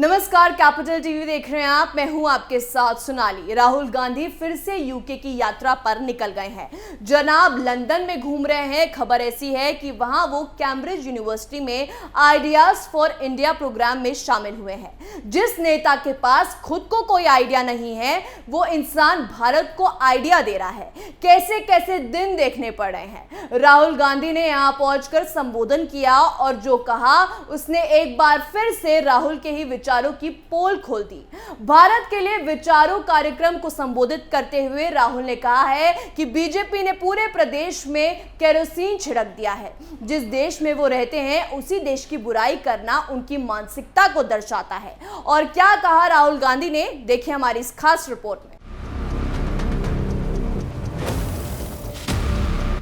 नमस्कार, capital TV देख रहे हैं आप। मैं हूं आपके साथ सोनाली। राहुल गांधी फिर से यूके की यात्रा पर निकल गए हैं। जनाब लंदन में घूम रहे हैं। खबर ऐसी है कि वहां वो कैम्ब्रिज यूनिवर्सिटी में आइडियाज फॉर इंडिया प्रोग्राम में शामिल हुए हैं। जिस नेता के पास खुद को कोई आइडिया नहीं है, वो इंसान भारत को आइडिया दे रहा है। कैसे कैसे दिन देखने पड़ रहे हैं। राहुल गांधी ने यहां पहुंचकर संबोधन किया और जो कहा उसने एक बार फिर से राहुल के ही विचारों की पोल खोल दी। भारत के लिए विचारों कार्यक्रम को संबोधित करते हुए राहुल ने कहा है कि बीजेपी ने पूरे प्रदेश में केरोसिन छिड़क दिया है। जिस देश में वो रहते हैं उसी देश की बुराई करना उनकी मानसिकता को दर्शाता है। और क्या कहा राहुल गांधी ने, देखिए हमारी इस खास रिपोर्ट में।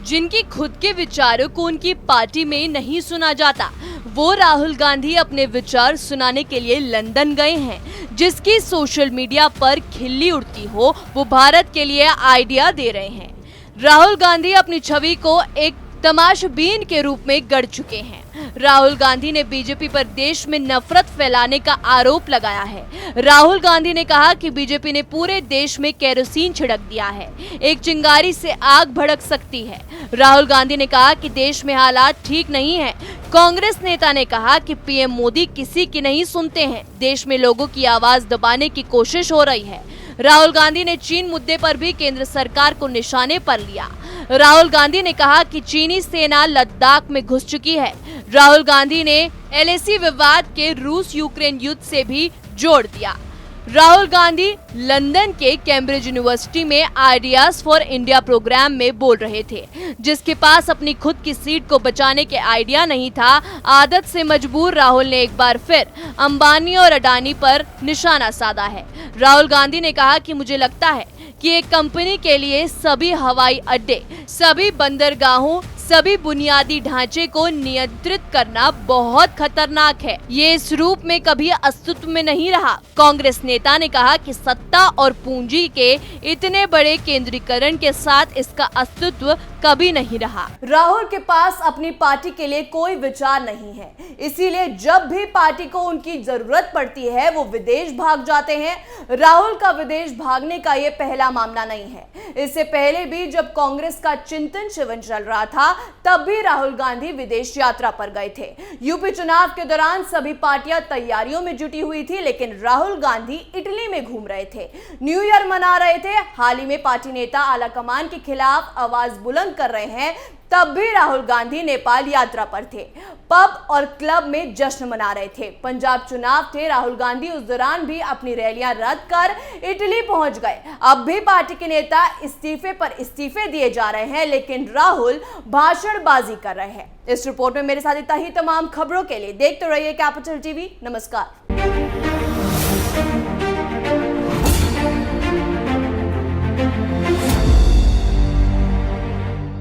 जिनकी खुद के विचारों को उनकी पार्टी में नहीं सुना जाता, वो राहुल गांधी अपने विचार सुनाने के लिए लंदन गए हैं। जिसकी सोशल मीडिया पर खिल्ली उड़ती हो, वो भारत के लिए आइडिया दे रहे हैं। राहुल गांधी अपनी छवि को एक तमाशबीन के रूप में गढ़ चुके हैं। राहुल गांधी ने बीजेपी पर देश में नफरत फैलाने का आरोप लगाया है। राहुल गांधी ने कहा कि बीजेपी ने पूरे देश में केरोसिन छिड़क दिया है। एक चिंगारी से आग भड़क सकती है। राहुल गांधी ने कहा कि देश में हालात ठीक नहीं है। कांग्रेस नेता ने कहा कि पीएम मोदी किसी की नहीं सुनते हैं। देश में लोगों की आवाज दबाने की कोशिश हो रही है। राहुल गांधी ने चीन मुद्दे पर भी केंद्र सरकार को निशाने पर लिया। राहुल गांधी ने कहा कि चीनी सेना लद्दाख में घुस चुकी है। राहुल गांधी ने एलएसी विवाद के रूस यूक्रेन युद्ध से भी जोड़ दिया। राहुल गांधी लंदन के कैम्ब्रिज यूनिवर्सिटी में आइडियाज फॉर इंडिया प्रोग्राम में बोल रहे थे। जिसके पास अपनी खुद की सीट को बचाने के आइडिया नहीं था, आदत से मजबूर राहुल ने एक बार फिर अंबानी और अडानी पर निशाना साधा है। राहुल गांधी ने कहा कि मुझे लगता है कि एक कंपनी के लिए सभी हवाई अड्डे, सभी बंदरगाहों, सभी बुनियादी ढांचे को नियंत्रित करना बहुत खतरनाक है। ये इस रूप में कभी अस्तित्व में नहीं रहा। कांग्रेस नेता ने कहा कि सत्ता और पूंजी के इतने बड़े केंद्रीकरण के साथ इसका अस्तित्व कभी नहीं रहा। राहुल के पास अपनी पार्टी के लिए कोई विचार नहीं है, इसीलिए जब भी पार्टी को उनकी जरूरत पड़ती है वो विदेश भाग जाते हैं। राहुल का विदेश भागने का ये पहला मामला नहीं है। इससे पहले भी जब कांग्रेस का चिंतन शिविर चल रहा था, तब भी राहुल गांधी विदेश यात्रा पर गए थे। यूपी चुनाव के दौरान सभी पार्टियां तैयारियों में जुटी हुई थी, लेकिन राहुल गांधी इटली में घूम रहे थे, न्यू ईयर मना रहे थे। हाल ही में पार्टी नेता आलाकमान के खिलाफ आवाज बुलंद कर रहे हैं, तब भी राहुल गांधी नेपाल यात्रा पर थे। पब और क्लब में जश्न मना रहे थे। पंजाब चुनाव थे, राहुल गांधी उस दौरान भी अपनी रैलियां रद्द कर इटली पहुंच गए। अब भी पार्टी के नेता इस्तीफे पर इस्तीफे दिए जा रहे हैं, लेकिन राहुल भाषणबाजी कर रहे हैं। इस रिपोर्ट में मेरे साथ इतना ही। तमाम खबरों के लिए देखते रहिए कैपिटल टीवी। नमस्कार।